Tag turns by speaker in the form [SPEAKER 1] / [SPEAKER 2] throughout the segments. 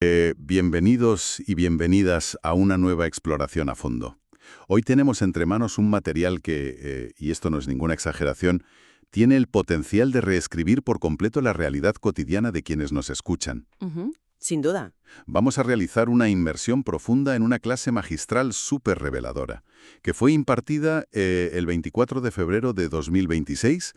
[SPEAKER 1] Bienvenidos y bienvenidas a una nueva exploración a fondo. Hoy tenemos entre manos un material que, y esto no es ninguna exageración, tiene el potencial de reescribir por completo la realidad cotidiana de quienes nos escuchan.
[SPEAKER 2] Sin duda.
[SPEAKER 1] Vamos a realizar una inmersión profunda en una clase magistral súper reveladora, que fue impartida el 24 de febrero de 2026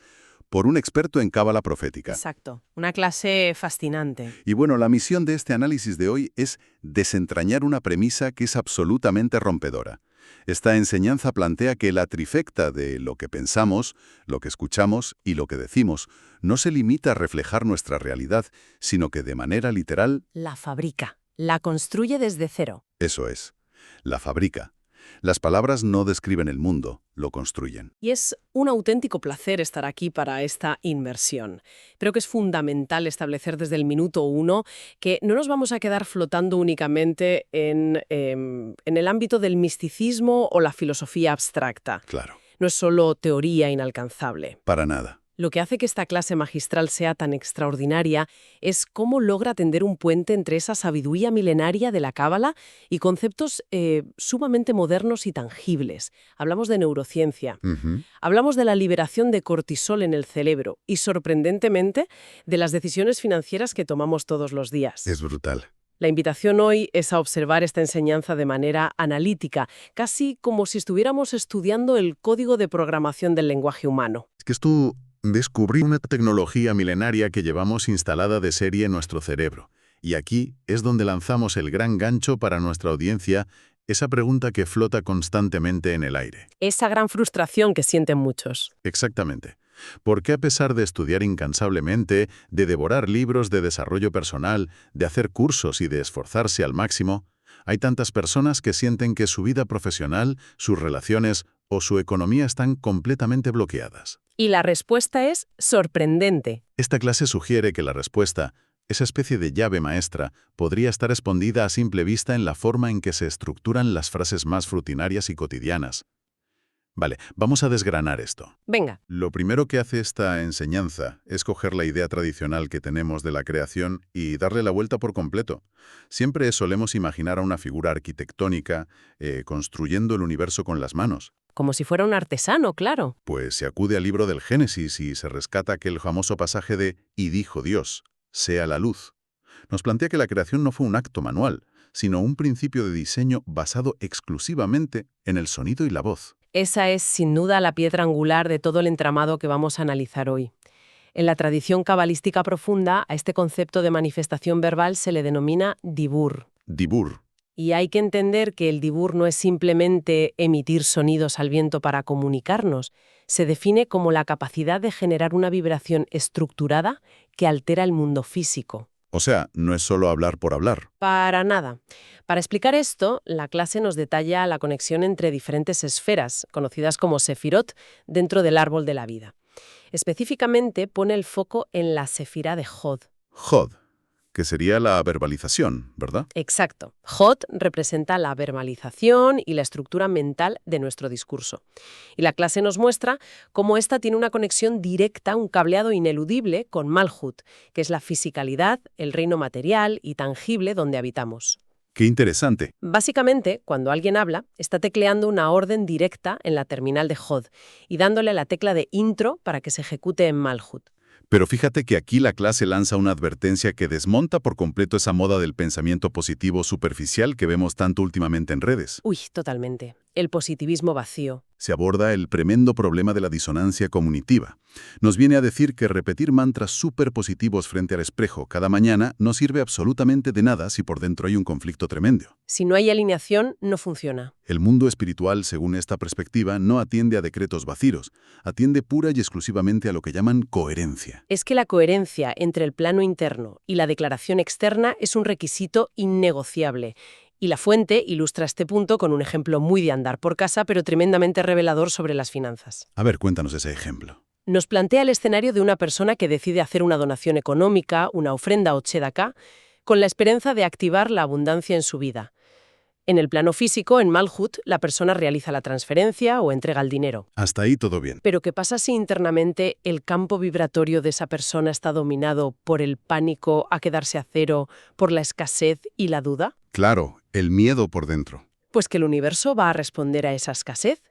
[SPEAKER 1] por un experto en cábala profética.
[SPEAKER 2] Exacto. Una clase fascinante.
[SPEAKER 1] Y bueno, la misión de este análisis de hoy es desentrañar una premisa que es absolutamente rompedora. Esta enseñanza plantea que la trifecta de lo que pensamos, lo que escuchamos y lo que decimos no se limita a reflejar nuestra realidad, sino que de manera literal...
[SPEAKER 2] La fabrica. La construye desde cero.
[SPEAKER 1] Eso es. La fabrica. Las palabras no describen el mundo, lo construyen.
[SPEAKER 2] Y es un auténtico placer estar aquí para esta inmersión. Creo que es fundamental establecer desde el minuto uno que no nos vamos a quedar flotando únicamente en el ámbito del misticismo o la filosofía abstracta.
[SPEAKER 1] Claro.
[SPEAKER 2] No es solo teoría inalcanzable.
[SPEAKER 1] Para nada.
[SPEAKER 2] Lo que hace que esta clase magistral sea tan extraordinaria es cómo logra tender un puente entre esa sabiduría milenaria de la cábala y conceptos sumamente modernos y tangibles. Hablamos de neurociencia, hablamos de la liberación de cortisol en el cerebro y, sorprendentemente, de las decisiones financieras que tomamos todos los días.
[SPEAKER 1] Es brutal.
[SPEAKER 2] La invitación hoy es a observar esta enseñanza de manera analítica, casi como si estuviéramos estudiando el código de programación del lenguaje humano.
[SPEAKER 1] Es que esto... Descubrí una tecnología milenaria que llevamos instalada de serie en nuestro cerebro. Y aquí es donde lanzamos el gran gancho para nuestra audiencia, esa pregunta que flota constantemente en el aire.
[SPEAKER 2] Esa gran frustración que sienten muchos.
[SPEAKER 1] Exactamente. ¿Por qué a pesar de estudiar incansablemente, de devorar libros de desarrollo personal, de hacer cursos y de esforzarse al máximo, hay tantas personas que sienten que su vida profesional, sus relaciones o su economía están completamente bloqueadas?
[SPEAKER 2] Y la respuesta es sorprendente.
[SPEAKER 1] Esta clase sugiere que la respuesta, esa especie de llave maestra, podría estar escondida a simple vista en la forma en que se estructuran las frases más rutinarias y cotidianas. Vale, vamos a desgranar esto.
[SPEAKER 2] Venga.
[SPEAKER 1] Lo primero que hace esta enseñanza es coger la idea tradicional que tenemos de la creación y darle la vuelta por completo. Siempre solemos imaginar a una figura arquitectónica construyendo el universo con las manos.
[SPEAKER 2] Como si fuera un artesano, claro.
[SPEAKER 1] Pues se acude al libro del Génesis y se rescata aquel famoso pasaje de «Y dijo Dios, sea la luz». Nos plantea que la creación no fue un acto manual, sino un principio de diseño basado exclusivamente en el sonido y la voz.
[SPEAKER 2] Esa es, sin duda, la piedra angular de todo el entramado que vamos a analizar hoy. En la tradición cabalística profunda, a este concepto de manifestación verbal se le denomina dibur.
[SPEAKER 1] Dibur.
[SPEAKER 2] Y hay que entender que el dibur no es simplemente emitir sonidos al viento para comunicarnos. Se define como la capacidad de generar una vibración estructurada que altera el mundo físico.
[SPEAKER 1] O sea, no es solo hablar por hablar.
[SPEAKER 2] Para nada. Para explicar esto, la clase nos detalla la conexión entre diferentes esferas, conocidas como sefirot, dentro del árbol de la vida. Específicamente pone el foco en la sefira de Hod.
[SPEAKER 1] Hod, que sería la verbalización, ¿verdad?
[SPEAKER 2] Exacto. Hod representa la verbalización y la estructura mental de nuestro discurso. Y la clase nos muestra cómo esta tiene una conexión directa, un cableado ineludible con Malhut, que es la fisicalidad, el reino material y tangible donde habitamos.
[SPEAKER 1] ¡Qué interesante!
[SPEAKER 2] Básicamente, cuando alguien habla, está tecleando una orden directa en la terminal de Hod y dándole la tecla de intro para que se ejecute en Malhut.
[SPEAKER 1] Pero fíjate que aquí la clase lanza una advertencia que desmonta por completo esa moda del pensamiento positivo superficial que vemos tanto últimamente en redes.
[SPEAKER 2] Uy, totalmente. El positivismo vacío.
[SPEAKER 1] Se aborda el tremendo problema de la disonancia cognitiva. Nos viene a decir que repetir mantras súper positivos frente al espejo cada mañana no sirve absolutamente de nada si por dentro hay un conflicto tremendo.
[SPEAKER 2] Si no hay alineación, no funciona.
[SPEAKER 1] El mundo espiritual, según esta perspectiva, no atiende a decretos vacíos, atiende pura y exclusivamente a lo que llaman coherencia.
[SPEAKER 2] Es que la coherencia entre el plano interno y la declaración externa es un requisito innegociable. Y la fuente ilustra este punto con un ejemplo muy de andar por casa, pero tremendamente revelador sobre las finanzas.
[SPEAKER 1] A ver, cuéntanos ese ejemplo.
[SPEAKER 2] Nos plantea el escenario de una persona que decide hacer una donación económica, una ofrenda o tzedaká, con la esperanza de activar la abundancia en su vida. En el plano físico, en Malhut, la persona realiza la transferencia o entrega el dinero.
[SPEAKER 1] Hasta ahí todo bien.
[SPEAKER 2] Pero ¿qué pasa si internamente el campo vibratorio de esa persona está dominado por el pánico a quedarse a cero, por la escasez y la duda?
[SPEAKER 1] Claro, el miedo por dentro.
[SPEAKER 2] Pues que el universo va a responder a esa escasez,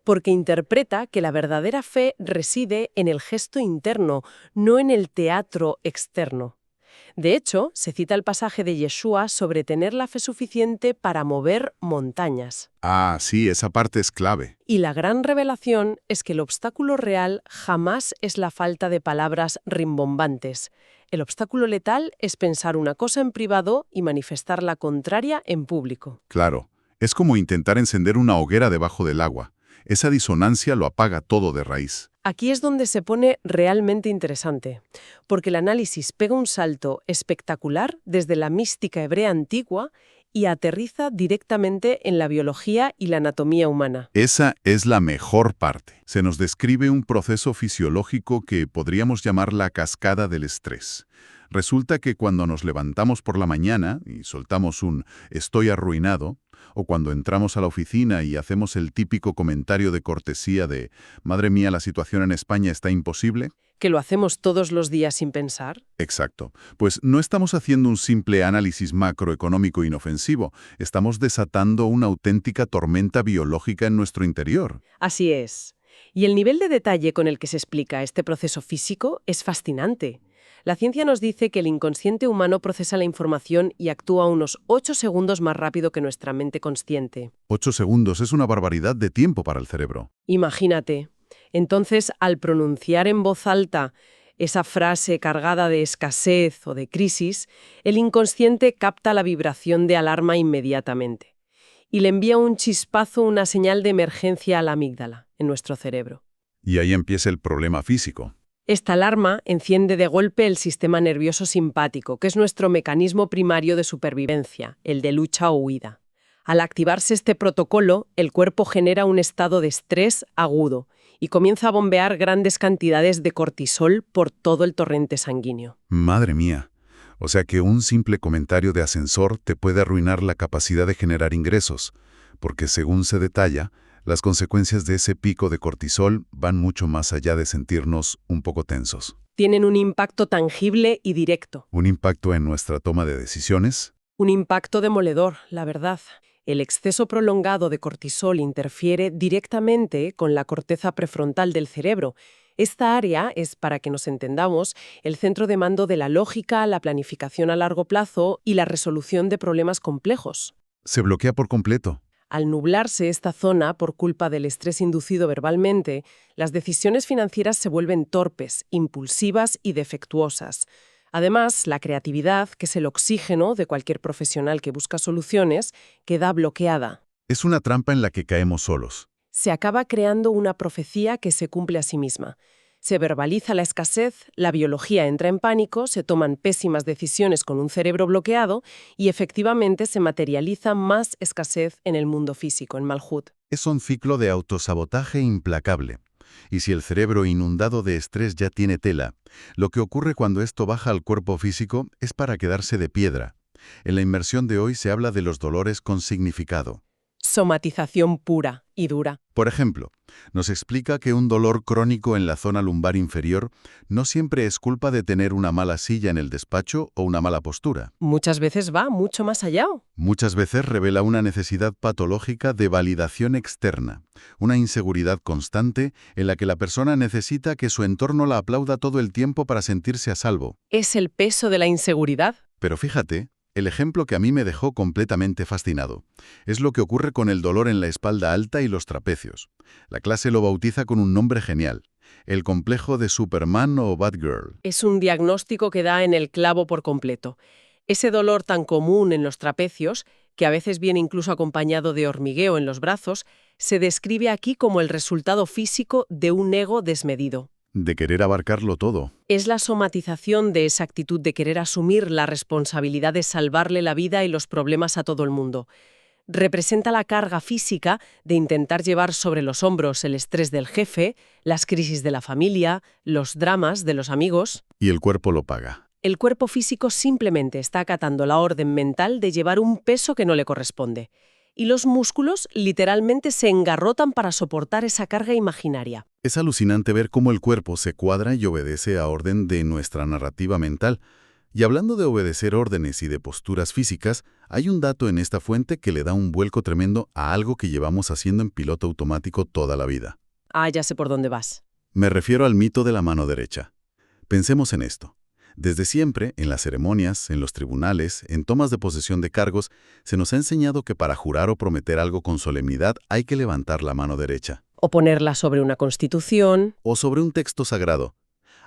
[SPEAKER 2] porque interpreta que la verdadera fe reside en el gesto interno, no en el teatro externo. De hecho, se cita el pasaje de Yeshua sobre tener la fe suficiente para mover montañas.
[SPEAKER 1] Ah, sí, esa parte es clave.
[SPEAKER 2] Y la gran revelación es que el obstáculo real jamás es la falta de palabras rimbombantes. El obstáculo letal es pensar una cosa en privado y manifestar la contraria en público.
[SPEAKER 1] Claro, es como intentar encender una hoguera debajo del agua. Esa disonancia lo apaga todo de raíz.
[SPEAKER 2] Aquí es donde se pone realmente interesante, porque el análisis pega un salto espectacular desde la mística hebrea antigua y aterriza directamente en la biología y la anatomía humana.
[SPEAKER 1] Esa es la mejor parte. Se nos describe un proceso fisiológico que podríamos llamar la cascada del estrés. Resulta que cuando nos levantamos por la mañana y soltamos un «estoy arruinado», o cuando entramos a la oficina y hacemos el típico comentario de cortesía de «madre mía, la situación en España está imposible»,
[SPEAKER 2] ¿Que lo hacemos todos los días sin pensar?
[SPEAKER 1] exacto. Pues no estamos haciendo un simple análisis macroeconómico inofensivo, estamos desatando una auténtica tormenta biológica en nuestro interior.
[SPEAKER 2] Así es. Y el nivel de detalle con el que se explica este proceso físico es fascinante. La ciencia nos dice que el inconsciente humano procesa la información y actúa unos 8 segundos más rápido que nuestra mente consciente.
[SPEAKER 1] 8 segundos es una barbaridad de tiempo para el cerebro.
[SPEAKER 2] Imagínate. Entonces, al pronunciar en voz alta esa frase cargada de escasez o de crisis, el inconsciente capta la vibración de alarma inmediatamente y le envía un chispazo, una señal de emergencia a la amígdala, en nuestro cerebro.
[SPEAKER 1] Y ahí empieza el problema físico.
[SPEAKER 2] Esta alarma enciende de golpe el sistema nervioso simpático, que es nuestro mecanismo primario de supervivencia, el de lucha o huida. Al activarse este protocolo, el cuerpo genera un estado de estrés agudo y comienza a bombear grandes cantidades de cortisol por todo el torrente sanguíneo.
[SPEAKER 1] Madre mía. O sea que un simple comentario de ascensor te puede arruinar la capacidad de generar ingresos, porque según se detalla, las consecuencias de ese pico de cortisol van mucho más allá de sentirnos un poco tensos.
[SPEAKER 2] Tienen un impacto tangible y directo.
[SPEAKER 1] Un impacto en nuestra toma de decisiones.
[SPEAKER 2] Un impacto demoledor, la verdad. El exceso prolongado de cortisol interfiere directamente con la corteza prefrontal del cerebro. Esta área es, para que nos entendamos, el centro de mando de la lógica, la planificación a largo plazo y la resolución de problemas complejos.
[SPEAKER 1] Se bloquea por completo.
[SPEAKER 2] Al nublarse esta zona por culpa del estrés inducido verbalmente, las decisiones financieras se vuelven torpes, impulsivas y defectuosas. Además, la creatividad, que es el oxígeno de cualquier profesional que busca soluciones, queda bloqueada.
[SPEAKER 1] Es una trampa en la que caemos solos.
[SPEAKER 2] Se acaba creando una profecía que se cumple a sí misma. Se verbaliza la escasez, la biología entra en pánico, se toman pésimas decisiones con un cerebro bloqueado y efectivamente se materializa más escasez en el mundo físico, en Malhut.
[SPEAKER 1] Es un ciclo de autosabotaje implacable. Y si el cerebro inundado de estrés ya tiene tela, lo que ocurre cuando esto baja al cuerpo físico es para quedarse de piedra. En la inmersión de hoy se habla de los dolores con significado.
[SPEAKER 2] Somatización pura y dura.
[SPEAKER 1] Por ejemplo, nos explica que un dolor crónico en la zona lumbar inferior no siempre es culpa de tener una mala silla en el despacho o una mala postura.
[SPEAKER 2] Muchas veces va mucho más allá.
[SPEAKER 1] Muchas veces revela una necesidad patológica de validación externa, una inseguridad constante en la que la persona necesita que su entorno la aplauda todo el tiempo para sentirse a salvo.
[SPEAKER 2] ¿Es el peso de la inseguridad?
[SPEAKER 1] Pero fíjate, el ejemplo que a mí me dejó completamente fascinado es lo que ocurre con el dolor en la espalda alta y los trapecios. La clase lo bautiza con un nombre genial: el complejo de Superman o Batgirl.
[SPEAKER 2] Es un diagnóstico que da en el clavo por completo. Ese dolor tan común en los trapecios, que a veces viene incluso acompañado de hormigueo en los brazos, se describe aquí como el resultado físico de un ego desmedido.
[SPEAKER 1] De querer abarcarlo todo.
[SPEAKER 2] Es la somatización de esa actitud de querer asumir la responsabilidad de salvarle la vida y los problemas a todo el mundo. Representa la carga física de intentar llevar sobre los hombros el estrés del jefe, las crisis de la familia, los dramas de los amigos.
[SPEAKER 1] Y el cuerpo lo paga.
[SPEAKER 2] El cuerpo físico simplemente está acatando la orden mental de llevar un peso que no le corresponde. y los músculos literalmente se engarrotan para soportar esa carga imaginaria.
[SPEAKER 1] Es alucinante ver cómo el cuerpo se cuadra y obedece a orden de nuestra narrativa mental. Y hablando de obedecer órdenes y de posturas físicas, hay un dato en esta fuente que le da un vuelco tremendo a algo que llevamos haciendo en piloto automático toda la vida.
[SPEAKER 2] Ah, ya sé por dónde vas.
[SPEAKER 1] Me refiero al mito de la mano derecha. Pensemos en esto. Desde siempre, en las ceremonias, en los tribunales, en tomas de posesión de cargos, se nos ha enseñado que para jurar o prometer algo con solemnidad hay que levantar la mano derecha.
[SPEAKER 2] O ponerla sobre una constitución.
[SPEAKER 1] O sobre un texto sagrado.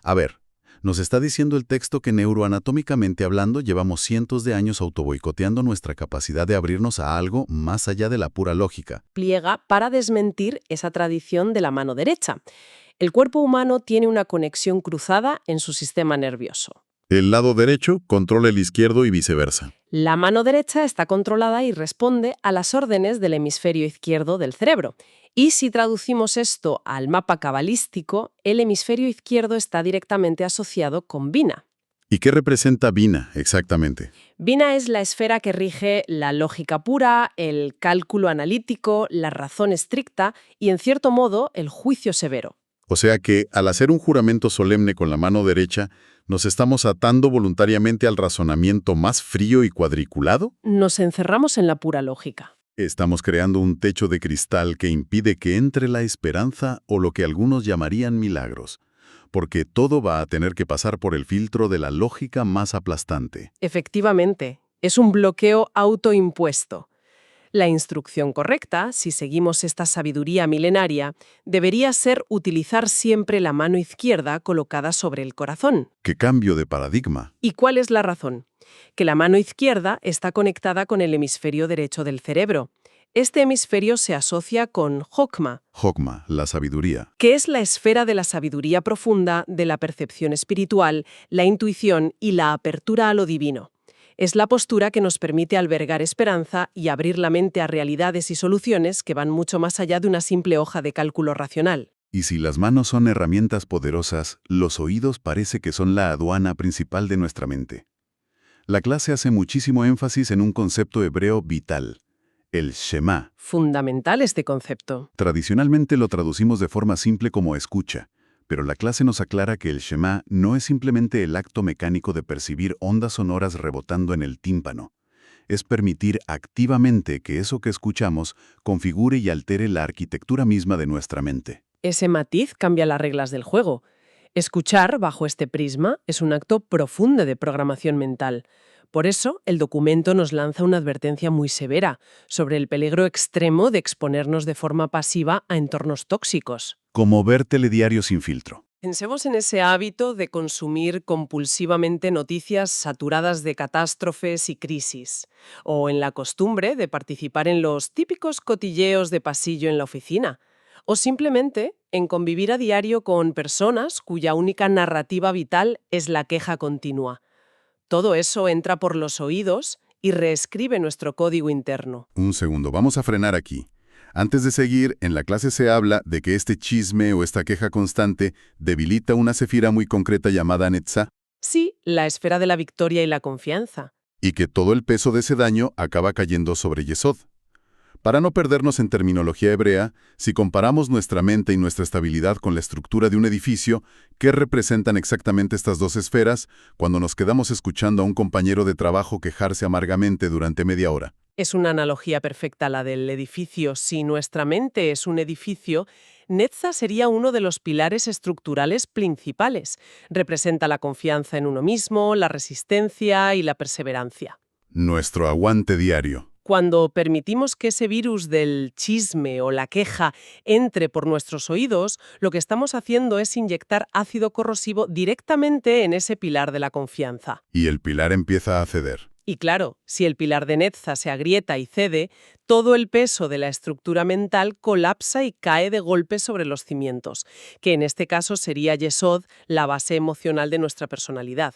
[SPEAKER 1] A ver, nos está diciendo el texto que neuroanatómicamente hablando llevamos cientos de años autoboicoteando nuestra capacidad de abrirnos a algo más allá de la pura lógica.
[SPEAKER 2] Pliega para desmentir esa tradición de la mano derecha. El cuerpo humano tiene una conexión cruzada en su sistema nervioso.
[SPEAKER 1] El lado derecho controla el izquierdo y viceversa.
[SPEAKER 2] La mano derecha está controlada y responde a las órdenes del hemisferio izquierdo del cerebro. Y si traducimos esto al mapa cabalístico, el hemisferio izquierdo está directamente asociado con Vina.
[SPEAKER 1] ¿Y qué representa Vina exactamente?
[SPEAKER 2] Vina es la esfera que rige la lógica pura, el cálculo analítico, la razón estricta y, en cierto modo, el juicio severo.
[SPEAKER 1] O sea que, al hacer un juramento solemne con la mano derecha, ¿nos estamos atando voluntariamente al razonamiento más frío y cuadriculado?
[SPEAKER 2] Nos encerramos en la pura lógica.
[SPEAKER 1] Estamos creando un techo de cristal que impide que entre la esperanza o lo que algunos llamarían milagros, porque todo va a tener que pasar por el filtro de la lógica más aplastante.
[SPEAKER 2] Efectivamente, es un bloqueo autoimpuesto. La instrucción correcta, si seguimos esta sabiduría milenaria, debería ser utilizar siempre la mano izquierda colocada sobre el corazón.
[SPEAKER 1] ¡Qué cambio de paradigma!
[SPEAKER 2] ¿Y cuál es la razón? Que la mano izquierda está conectada con el hemisferio derecho del cerebro. Este hemisferio se asocia con Jokma,
[SPEAKER 1] Jokma, la sabiduría.
[SPEAKER 2] que es la esfera de la sabiduría profunda, de la percepción espiritual, la intuición y la apertura a lo divino. Es la postura que nos permite albergar esperanza y abrir la mente a realidades y soluciones que van mucho más allá de una simple hoja de cálculo racional.
[SPEAKER 1] Y si las manos son herramientas poderosas, los oídos parece que son la aduana principal de nuestra mente. La clase hace muchísimo énfasis en un concepto hebreo vital, el Shema.
[SPEAKER 2] Fundamental este concepto.
[SPEAKER 1] Tradicionalmente lo traducimos de forma simple como escucha, pero la clase nos aclara que el Shema no es simplemente el acto mecánico de percibir ondas sonoras rebotando en el tímpano. Es permitir activamente que eso que escuchamos configure y altere la arquitectura misma de nuestra mente.
[SPEAKER 2] Ese matiz cambia las reglas del juego. Escuchar, bajo este prisma, es un acto profundo de programación mental. Por eso, el documento nos lanza una advertencia muy severa sobre el peligro extremo de exponernos de forma pasiva a entornos tóxicos.
[SPEAKER 1] Como ver telediario sin filtro.
[SPEAKER 2] Pensemos en ese hábito de consumir compulsivamente noticias saturadas de catástrofes y crisis, o en la costumbre de participar en los típicos cotilleos de pasillo en la oficina, o simplemente en convivir a diario con personas cuya única narrativa vital es la queja continua. Todo eso entra por los oídos y reescribe nuestro código interno.
[SPEAKER 1] Un segundo, vamos a frenar aquí. Antes de seguir, en la clase se habla de que este chisme o esta queja constante debilita una sefira muy concreta llamada Netzah,
[SPEAKER 2] Sí, la esfera de la victoria y la confianza.
[SPEAKER 1] y que todo el peso de ese daño acaba cayendo sobre Yesod. Para no perdernos en terminología hebrea, si comparamos nuestra mente y nuestra estabilidad con la estructura de un edificio, ¿qué representan exactamente estas dos esferas cuando nos quedamos escuchando a un compañero de trabajo quejarse amargamente durante media hora?
[SPEAKER 2] Es una analogía perfecta la del edificio. Si nuestra mente es un edificio, Netzah sería uno de los pilares estructurales principales. Representa la confianza en uno mismo, la resistencia y la perseverancia.
[SPEAKER 1] Nuestro aguante diario.
[SPEAKER 2] Cuando permitimos que ese virus del chisme o la queja entre por nuestros oídos, lo que estamos haciendo es inyectar ácido corrosivo directamente en ese pilar de la confianza.
[SPEAKER 1] Y el pilar empieza a ceder.
[SPEAKER 2] Y claro, si el pilar de Netzah se agrieta y cede, todo el peso de la estructura mental colapsa y cae de golpe sobre los cimientos, que en este caso sería Yesod, la base emocional de nuestra personalidad.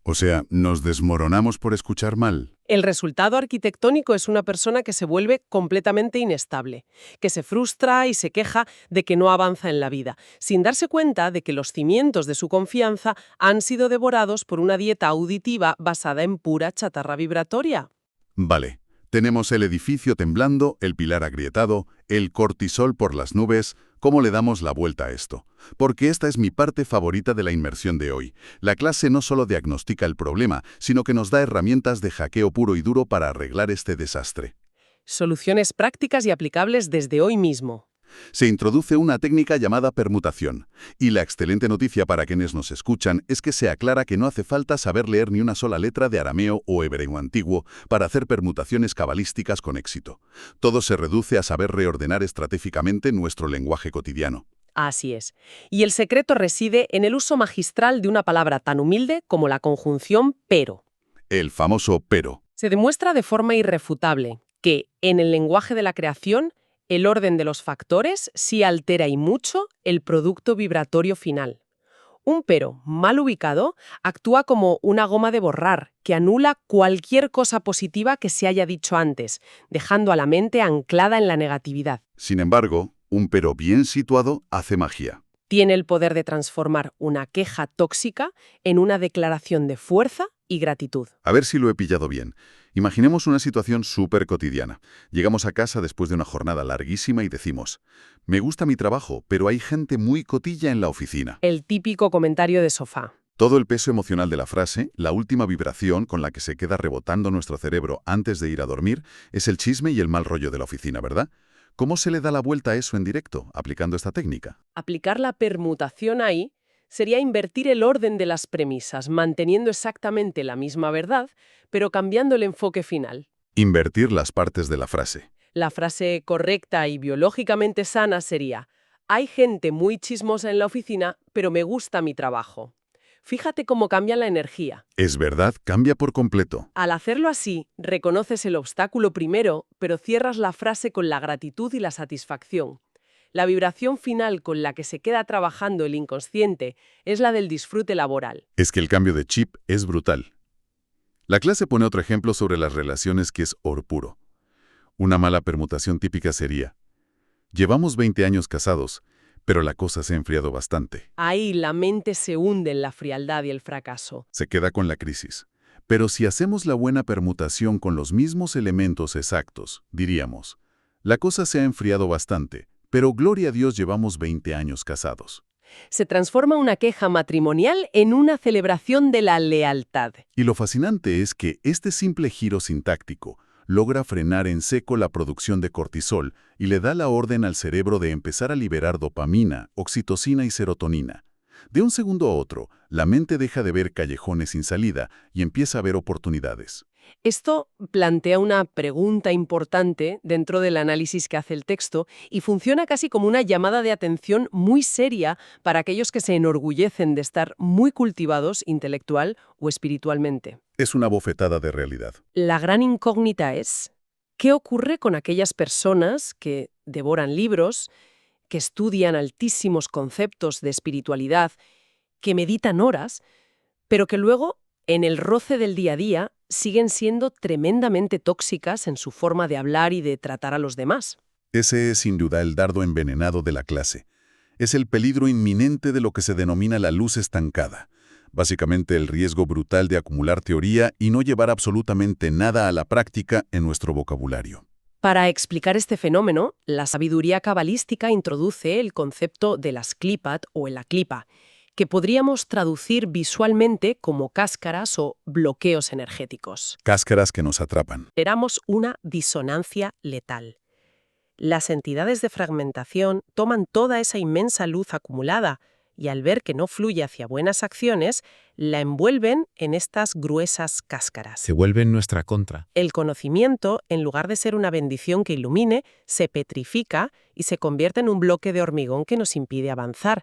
[SPEAKER 1] O sea, nos desmoronamos por escuchar mal.
[SPEAKER 2] El resultado arquitectónico es una persona que se vuelve completamente inestable, que se frustra y se queja de que no avanza en la vida, sin darse cuenta de que los cimientos de su confianza han sido devorados por una dieta auditiva basada en pura chatarra vibratoria.
[SPEAKER 1] Vale, Tenemos el edificio temblando, el pilar agrietado, el cortisol por las nubes. ¿Cómo le damos la vuelta a esto? Porque esta es mi parte favorita de la inmersión de hoy. La clase no solo diagnostica el problema, sino que nos da herramientas de hackeo puro y duro para arreglar este desastre.
[SPEAKER 2] Soluciones prácticas y aplicables desde hoy mismo.
[SPEAKER 1] Se introduce una técnica llamada permutación. Y la excelente noticia para quienes nos escuchan es que se aclara que no hace falta saber leer ni una sola letra de arameo o hebreo antiguo para hacer permutaciones cabalísticas con éxito. Todo se reduce a saber reordenar estratégicamente nuestro lenguaje cotidiano.
[SPEAKER 2] Así es. Y el secreto reside en el uso magistral de una palabra tan humilde como la conjunción pero.
[SPEAKER 1] El famoso pero.
[SPEAKER 2] Se demuestra de forma irrefutable que, en el lenguaje de la creación, el orden de los factores sí altera y mucho el producto vibratorio final. Un pero mal ubicado actúa como una goma de borrar que anula cualquier cosa positiva que se haya dicho antes, dejando a la mente anclada en la negatividad.
[SPEAKER 1] Sin embargo, un pero bien situado hace magia.
[SPEAKER 2] Tiene el poder de transformar una queja tóxica en una declaración de fuerza y gratitud.
[SPEAKER 1] A ver si lo he pillado bien. Imaginemos una situación súper cotidiana. Llegamos a casa después de una jornada larguísima y decimos, me gusta mi trabajo, pero hay gente muy cotilla en la oficina.
[SPEAKER 2] El típico comentario de sofá.
[SPEAKER 1] Todo el peso emocional de la frase, la última vibración con la que se queda rebotando nuestro cerebro antes de ir a dormir, es el chisme y el mal rollo de la oficina, ¿verdad? ¿Cómo se le da la vuelta a eso en directo, aplicando esta técnica?
[SPEAKER 2] Aplicar la permutación ahí sería invertir el orden de las premisas, manteniendo exactamente la misma verdad, pero cambiando el enfoque final.
[SPEAKER 1] Invertir las partes de la frase.
[SPEAKER 2] La frase correcta y biológicamente sana sería: hay gente muy chismosa en la oficina, pero me gusta mi trabajo. Fíjate cómo cambia la energía.
[SPEAKER 1] Es verdad, cambia por completo.
[SPEAKER 2] Al hacerlo así, reconoces el obstáculo primero, pero cierras la frase con la gratitud y la satisfacción. La vibración final con la que se queda trabajando el inconsciente es la del disfrute laboral.
[SPEAKER 1] Es que el cambio de chip es brutal. La clase pone otro ejemplo sobre las relaciones que es oro puro. Una mala permutación típica sería: llevamos 20 años casados, pero la cosa se ha enfriado bastante.
[SPEAKER 2] Ahí la mente se hunde en la frialdad y el fracaso.
[SPEAKER 1] Se queda con la crisis. Pero si hacemos la buena permutación con los mismos elementos exactos, diríamos, la cosa se ha enfriado bastante, pero gloria a Dios llevamos 20 años casados.
[SPEAKER 2] Se transforma una queja matrimonial en una celebración de la lealtad.
[SPEAKER 1] Y lo fascinante es que este simple giro sintáctico logra frenar en seco la producción de cortisol y le da la orden al cerebro de empezar a liberar dopamina, oxitocina y serotonina. De un segundo a otro, la mente deja de ver callejones sin salida y empieza a ver oportunidades.
[SPEAKER 2] Esto plantea una pregunta importante dentro del análisis que hace el texto y funciona casi como una llamada de atención muy seria para aquellos que se enorgullecen de estar muy cultivados intelectual o espiritualmente.
[SPEAKER 1] Es una bofetada de realidad.
[SPEAKER 2] La gran incógnita es: ¿qué ocurre con aquellas personas que devoran libros, que estudian altísimos conceptos de espiritualidad, que meditan horas, pero que luego, en el roce del día a día, siguen siendo tremendamente tóxicas en su forma de hablar y de tratar a los demás?
[SPEAKER 1] Ese es sin duda el dardo envenenado de la clase. Es el peligro inminente de lo que se denomina la luz estancada. Básicamente el riesgo brutal de acumular teoría y no llevar absolutamente nada a la práctica en nuestro vocabulario.
[SPEAKER 2] Para explicar este fenómeno, la sabiduría cabalística introduce el concepto de las klipat o el aklipa, que podríamos traducir visualmente como cáscaras o bloqueos energéticos.
[SPEAKER 1] Cáscaras que nos atrapan.
[SPEAKER 2] Esperamos una disonancia letal. Las entidades de fragmentación toman toda esa inmensa luz acumulada y al ver que no fluye hacia buenas acciones, la envuelven en estas gruesas cáscaras.
[SPEAKER 3] Se vuelve en nuestra contra.
[SPEAKER 2] El conocimiento, en lugar de ser una bendición que ilumine, se petrifica y se convierte en un bloque de hormigón que nos impide avanzar.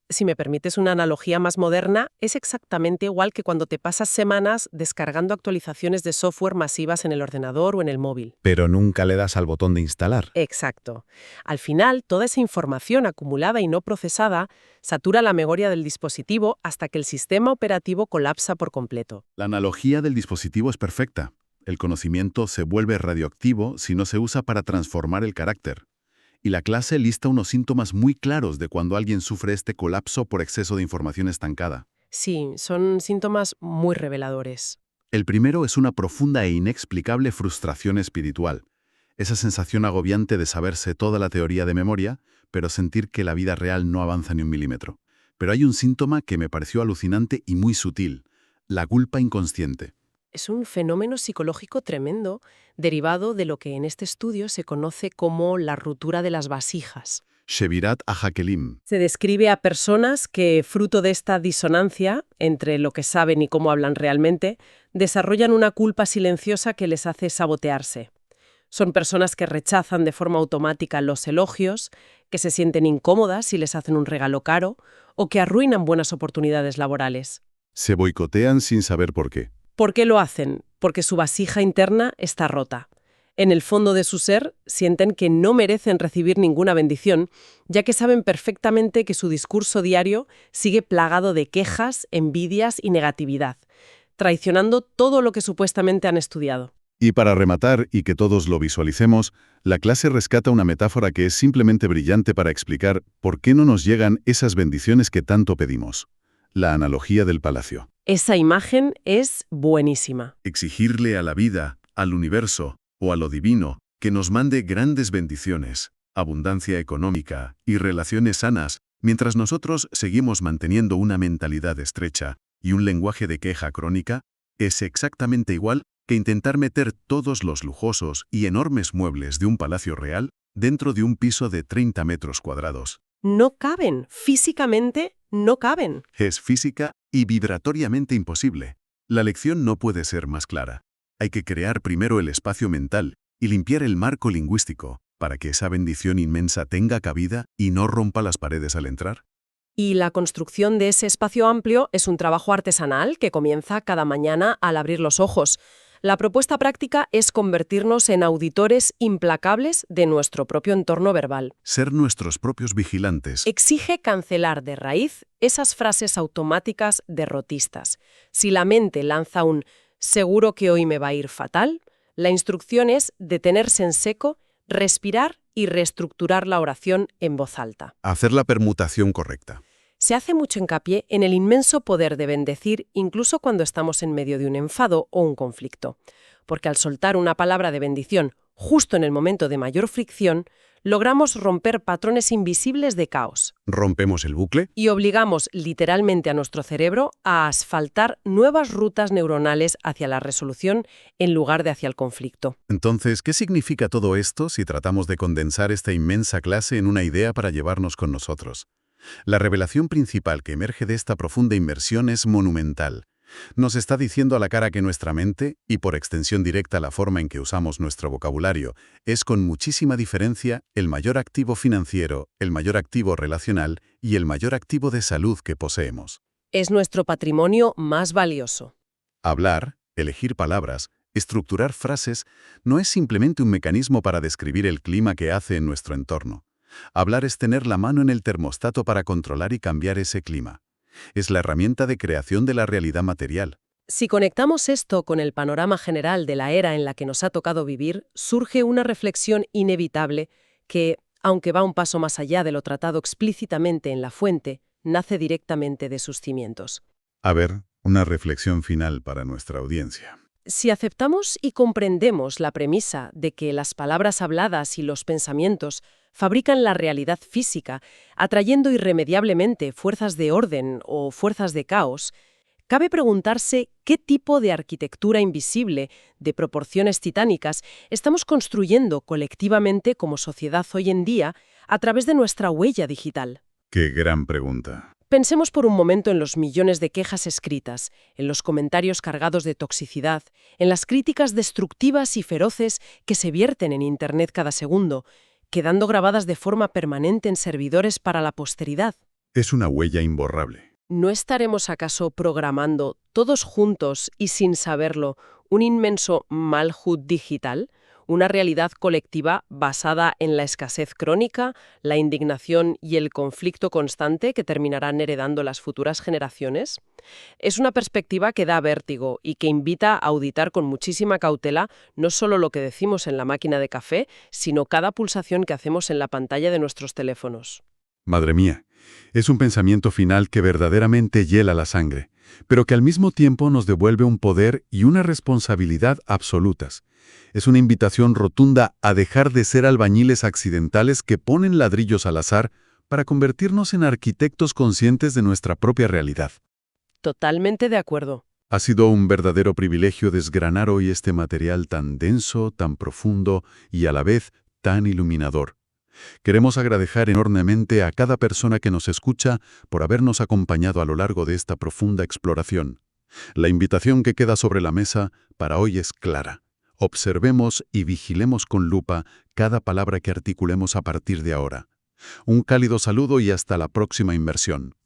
[SPEAKER 2] Si me permites una analogía más moderna, es exactamente igual que cuando te pasas semanas descargando actualizaciones de software masivas en el ordenador o en el móvil.
[SPEAKER 3] Pero nunca le das al botón de instalar.
[SPEAKER 2] Exacto. Al final, toda esa información acumulada y no procesada satura la memoria del dispositivo hasta que el sistema operativo colapsa por completo.
[SPEAKER 1] La analogía del dispositivo es perfecta. El conocimiento se vuelve radioactivo si no se usa para transformar el carácter. Y la clase lista unos síntomas muy claros de cuando alguien sufre este colapso por exceso de información estancada.
[SPEAKER 2] Sí, son síntomas muy reveladores.
[SPEAKER 1] El primero es una profunda e inexplicable frustración espiritual. Esa sensación agobiante de saberse toda la teoría de memoria, pero sentir que la vida real no avanza ni un milímetro. Pero hay un síntoma que me pareció alucinante y muy sutil: la culpa inconsciente.
[SPEAKER 2] Es un fenómeno psicológico tremendo, derivado de lo que en este estudio se conoce como la ruptura de las vasijas.
[SPEAKER 1] Shevirat Hakelim.
[SPEAKER 2] Se describe a personas que, fruto de esta disonancia entre lo que saben y cómo hablan realmente, desarrollan una culpa silenciosa que les hace sabotearse. Son personas que rechazan de forma automática los elogios, que se sienten incómodas si les hacen un regalo caro o que arruinan buenas oportunidades laborales.
[SPEAKER 1] Se boicotean sin saber por qué.
[SPEAKER 2] ¿Por qué lo hacen? Porque su vasija interna está rota. En el fondo de su ser, sienten que no merecen recibir ninguna bendición, ya que saben perfectamente que su discurso diario sigue plagado de quejas, envidias y negatividad, traicionando todo lo que supuestamente han estudiado.
[SPEAKER 1] Y para rematar, y que todos lo visualicemos, la clase rescata una metáfora que es simplemente brillante para explicar por qué no nos llegan esas bendiciones que tanto pedimos. La analogía del palacio.
[SPEAKER 2] Esa imagen es buenísima.
[SPEAKER 1] Exigirle a la vida, al universo o a lo divino que nos mande grandes bendiciones, abundancia económica y relaciones sanas, mientras nosotros seguimos manteniendo una mentalidad estrecha y un lenguaje de queja crónica, es exactamente igual que intentar meter todos los lujosos y enormes muebles de un palacio real dentro de un piso de 30 metros cuadrados.
[SPEAKER 2] No caben, físicamente no caben.
[SPEAKER 1] Es física y vibratoriamente imposible. La lección no puede ser más clara. Hay que crear primero el espacio mental y limpiar el marco lingüístico para que esa bendición inmensa tenga cabida y no rompa las paredes al entrar.
[SPEAKER 2] Y la construcción de ese espacio amplio es un trabajo artesanal que comienza cada mañana al abrir los ojos. La propuesta práctica es convertirnos en auditores implacables de nuestro propio entorno verbal.
[SPEAKER 1] Ser nuestros propios vigilantes.
[SPEAKER 2] Exige cancelar de raíz esas frases automáticas derrotistas. Si la mente lanza un «seguro que hoy me va a ir fatal», la instrucción es detenerse en seco, respirar y reestructurar la oración en voz alta.
[SPEAKER 1] Hacer la permutación correcta.
[SPEAKER 2] Se hace mucho hincapié en el inmenso poder de bendecir incluso cuando estamos en medio de un enfado o un conflicto, porque al soltar una palabra de bendición justo en el momento de mayor fricción, logramos romper patrones invisibles de caos.
[SPEAKER 1] Rompemos el bucle.
[SPEAKER 2] Y obligamos literalmente a nuestro cerebro a asfaltar nuevas rutas neuronales hacia la resolución en lugar de hacia el conflicto.
[SPEAKER 1] Entonces, ¿qué significa todo esto si tratamos de condensar esta inmensa clase en una idea para llevarnos con nosotros? La revelación principal que emerge de esta profunda inmersión es monumental. Nos está diciendo a la cara que nuestra mente, y por extensión directa la forma en que usamos nuestro vocabulario, es con muchísima diferencia el mayor activo financiero, el mayor activo relacional y el mayor activo de salud que poseemos.
[SPEAKER 2] Es nuestro patrimonio más valioso.
[SPEAKER 1] Hablar, elegir palabras, estructurar frases, no es simplemente un mecanismo para describir el clima que hace en nuestro entorno. Hablar es tener la mano en el termostato para controlar y cambiar ese clima. Es la herramienta de creación de la realidad material.
[SPEAKER 2] Si conectamos esto con el panorama general de la era en la que nos ha tocado vivir, surge una reflexión inevitable que, aunque va un paso más allá de lo tratado explícitamente en la fuente, nace directamente de sus cimientos.
[SPEAKER 1] A ver, una reflexión final para nuestra audiencia.
[SPEAKER 2] Si aceptamos y comprendemos la premisa de que las palabras habladas y los pensamientos fabrican la realidad física, atrayendo irremediablemente fuerzas de orden o fuerzas de caos, cabe preguntarse qué tipo de arquitectura invisible, de proporciones titánicas, estamos construyendo colectivamente como sociedad hoy en día a través de nuestra huella digital.
[SPEAKER 1] ¡Qué gran pregunta!
[SPEAKER 2] Pensemos por un momento en los millones de quejas escritas, en los comentarios cargados de toxicidad, en las críticas destructivas y feroces que se vierten en Internet cada segundo, quedando grabadas de forma permanente en servidores para la posteridad.
[SPEAKER 1] Es una huella imborrable.
[SPEAKER 2] ¿No estaremos acaso programando, todos juntos y sin saberlo, un inmenso Malhut digital? Una realidad colectiva basada en la escasez crónica, la indignación y el conflicto constante que terminarán heredando las futuras generaciones? Es una perspectiva que da vértigo y que invita a auditar con muchísima cautela no solo lo que decimos en la máquina de café, sino cada pulsación que hacemos en la pantalla de nuestros teléfonos.
[SPEAKER 1] Madre mía, es un pensamiento final que verdaderamente hiela la sangre, pero que al mismo tiempo nos devuelve un poder y una responsabilidad absolutas. Es una invitación rotunda a dejar de ser albañiles accidentales que ponen ladrillos al azar para convertirnos en arquitectos conscientes de nuestra propia realidad.
[SPEAKER 2] Totalmente de acuerdo.
[SPEAKER 1] Ha sido un verdadero privilegio desgranar hoy este material tan denso, tan profundo y a la vez tan iluminador. Queremos agradecer enormemente a cada persona que nos escucha por habernos acompañado a lo largo de esta profunda exploración. La invitación que queda sobre la mesa para hoy es clara. Observemos y vigilemos con lupa cada palabra que articulemos a partir de ahora. Un cálido saludo y hasta la próxima inmersión.